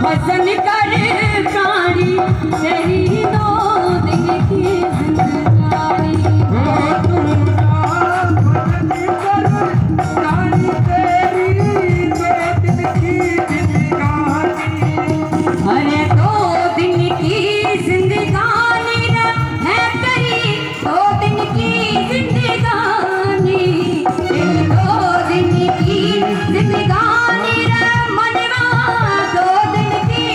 भजन कर प्राणी तेरी दो दिन की जिंदगानी। अरे दो दिन की जिंदगानी है तेरी, दो दिन की जिंदगानी, तेरी दो दिन की जिंदगानी मनवा, दो दिन की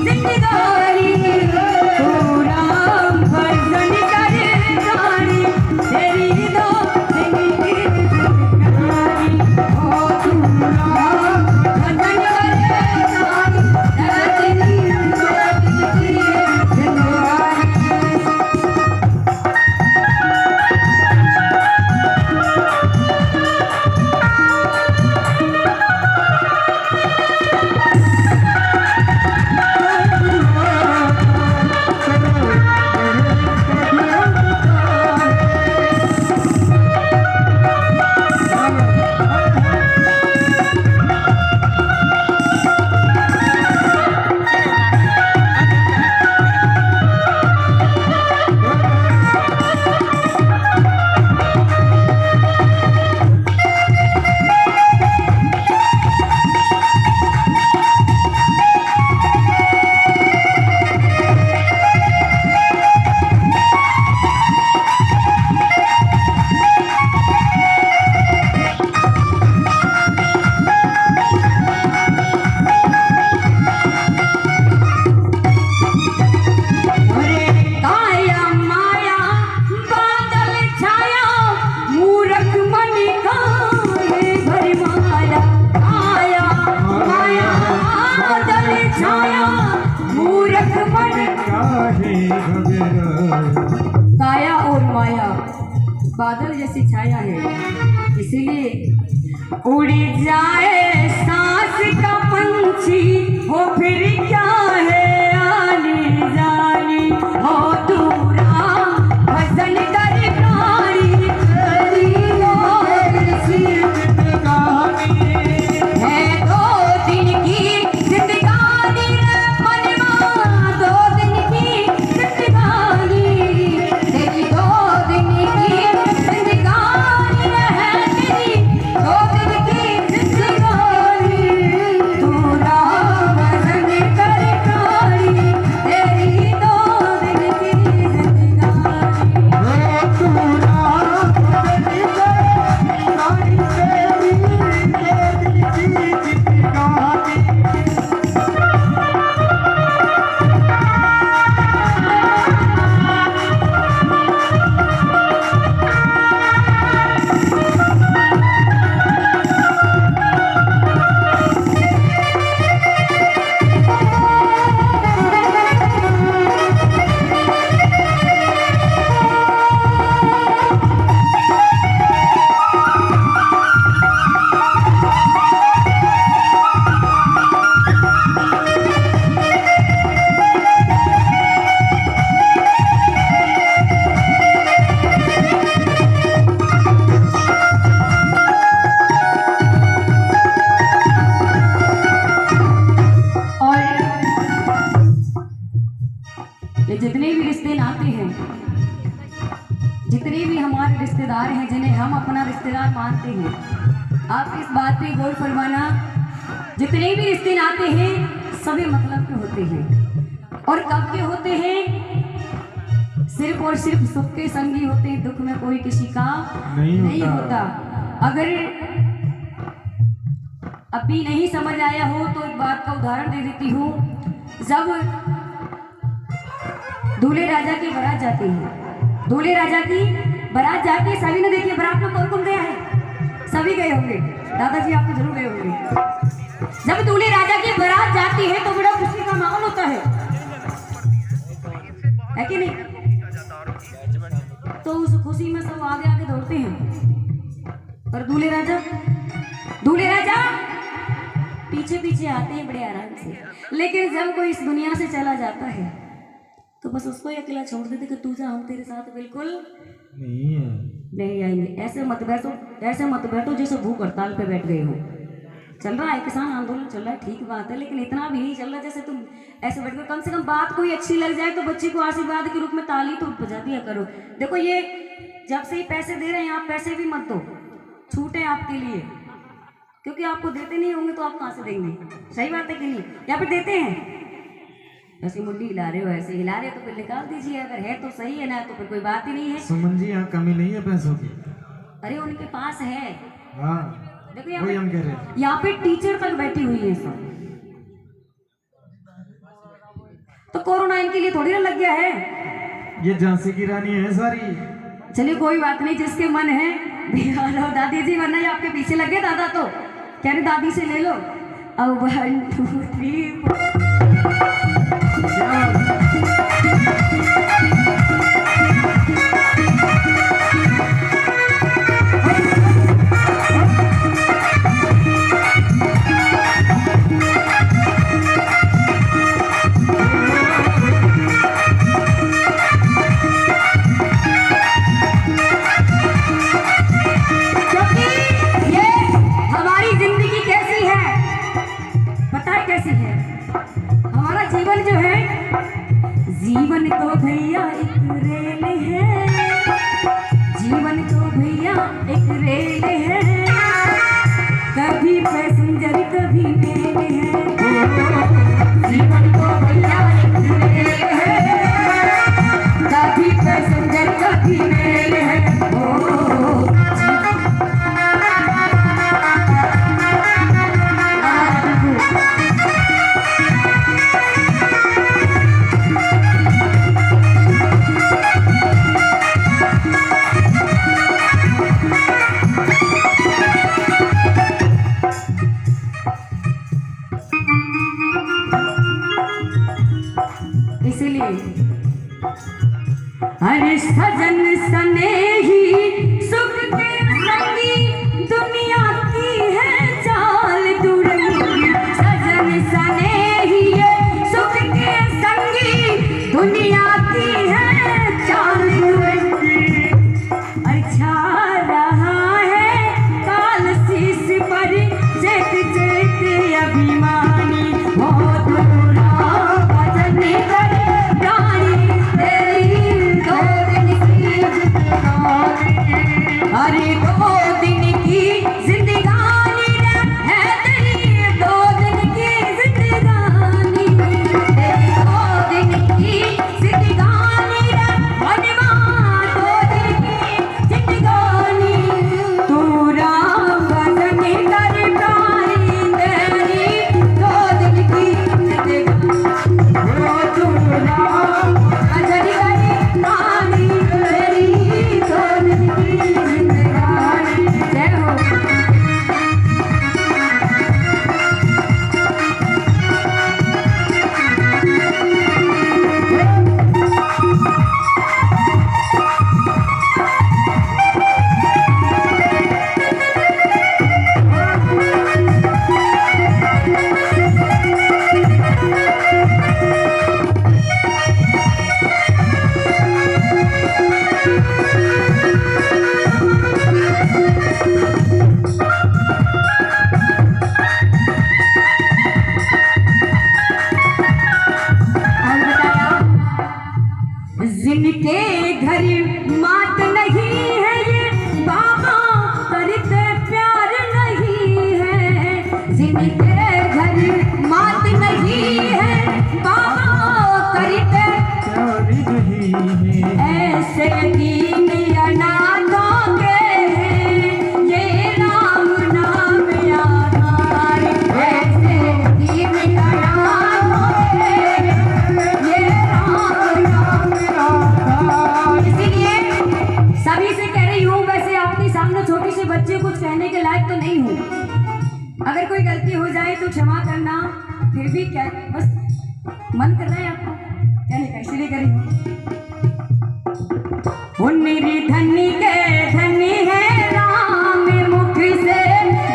जिंदगानी। पूरा भजन कर प्राणी तेरी दो दिन की जिंदगानी। ओ पूरा भजन कर प्राणी तेरी दो दिन की जिंदगानी। काया और माया बादल जैसी छाया है, इसीलिए उड़ जाए सांस का पंछी हो फिर क्या है आने जाने। हो दूरा भजन कर प्राणी तेरी दो दिन की जिंदगानी। है दो दिन की जिंदगानी मनवा, दो दिन की जिंदगानी, तेरी दो दिन की जिंदगानी है, तेरी दो दिन की जिंदगानी। पूरा भजन कर प्राणी तेरी दो दिन की जिंदगानी। ये जितने भी रिश्ते नाते हैं, जितने भी हमारे रिश्तेदार हैं जिन्हें हम अपना रिश्तेदार मानते हैं, आप इस बात पे गौर फरमाना, जितने भी रिश्ते नाते हैं सभी मतलब के होते हैं। और कब के होते हैं? सिर्फ और सिर्फ सुख के संगी होते हैं, दुख में कोई किसी का नहीं होता। अगर अभी नहीं समझ आया हो तो एक बात का उदाहरण दे देती हूँ। जब दूल्हे राजा की बारात जाती है, दूल्हे राजा की बारात जाती है, सभी ने देखी बारात में कौन कौन गया है? सभी गए होंगे, दादाजी आप तो जरूर गए होंगे। जब दूल्हे राजा की बारात जाती है तो बड़ा खुशी का माहौल होता है कि नहीं? तो उस खुशी में सब आगे आगे दौड़ते हैं, और दूल्हे राजा पीछे पीछे आते हैं बड़े आराम से। लेकिन जब कोई इस दुनिया से चला जाता है तो बस उसको ही अकेला छोड़ देते कि तू जा, हम तेरे साथ बिल्कुल नहीं आएंगे। ऐसे मत बैठो जैसे भूख हड़ताल पे बैठ गए हो। चल रहा है, किसान आंदोलन चल रहा है, ठीक बात है, लेकिन इतना भी नहीं चल रहा जैसे तुम ऐसे बैठ कर कम से कम बात कोई अच्छी लग जाए तो बच्चे को आशीर्वाद के रूप में ताली तो बजा दिया करो। देखो ये जब से ही पैसे दे रहे हैं, आप पैसे भी मत दो, छूट है आपके लिए, क्योंकि आपको देते नहीं होंगे तो आप कहाँ से देंगे? सही बात है कि नहीं? या फिर देते हैं? ऐसे मुंडी हिला रहे हो, ऐसे हिला रहे हो तो फिर निकाल दीजिए, अगर है तो सही है, ना तो फिर कोई बात ही नहीं है। सुमन जी यहाँ कमी नहीं है पैसों की। अरे उनके पास है। हाँ देखो यहाँ पे टीचर तक बैठी हुई है सब, तो कोरोना इनके लिए थोड़ी ना लग गया है। ये झांसी की रानी है सारी। चलिए कोई बात नहीं, जिसके मन है बिहार दादी जी, वरना ये आपके पीछे लगे दादा तो कह रहे दादी से ले लो। अब 1 2 3 जीवन तो भैया एक रेल है, जीवन तो भैया एक रेल है, कभी पैसेंजर कभी मेल है। जीवन तो भैया एक रेल है, कभी पैसेंजर कभी मेल है। अरे सजन सनेही सुख के संगी दुनिया की है चाल दुरंगी, सजन सनेही सुख के संगी दुनिया की है चाल दुरंगी। अच्छा रहा है काल शीश पर चेत चेत अभिमानी, हो दूरा भजन करे प्राणी तेरी अरे 2 दिन की जिंदगानी है तेरी, 2 दिन की जिंदगानी, तेरी 2 दिन की जिंदगानी मनवा 2 दिन की जिंदगानी, तू राम भजन कर प्राणी तेरी 2 दिन की जिंदगानी, तू राम भजन कर प्राणी तेरी 2 दिन की जिंदगानी। जय हो। जिनके घर मात नहीं है ये बाबा करते प्यार नहीं है, जिनके घर मात नहीं है बाबा करते प्यार नहीं है, ऐसे दीन अनाथों के हैं ये राम नाम आधार, ऐसे दीन अनाथों के ये राम नाम आधार। इसीलिए सभी से कह रही हूँ, वैसे आपके सामने छोटी से बच्चे कुछ कहने के लायक तो नहीं हूँ, अगर कोई गलती हो जाए तो क्षमा करना, फिर भी क्या बस मन कर रहा है आपको क्या नहीं, इसलिए करी मेरी धनी के धनी है राम, मुख से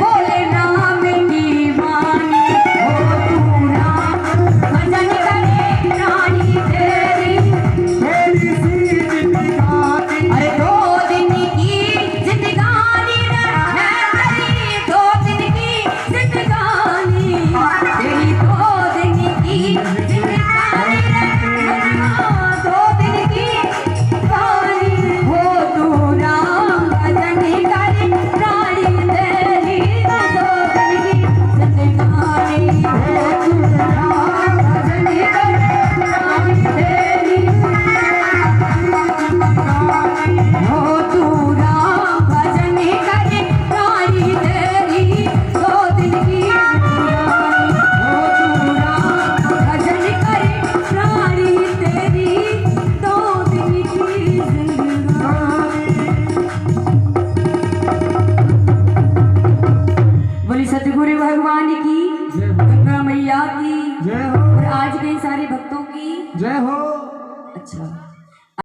बोले राम की वाणी, ओ तू राम भजन करे प्राणी तेरी सी जिंदगानी, अरे 2 दिन की जिंदगानी है तेरी, 2 दिन की जिंदगानी। जय हो। अच्छा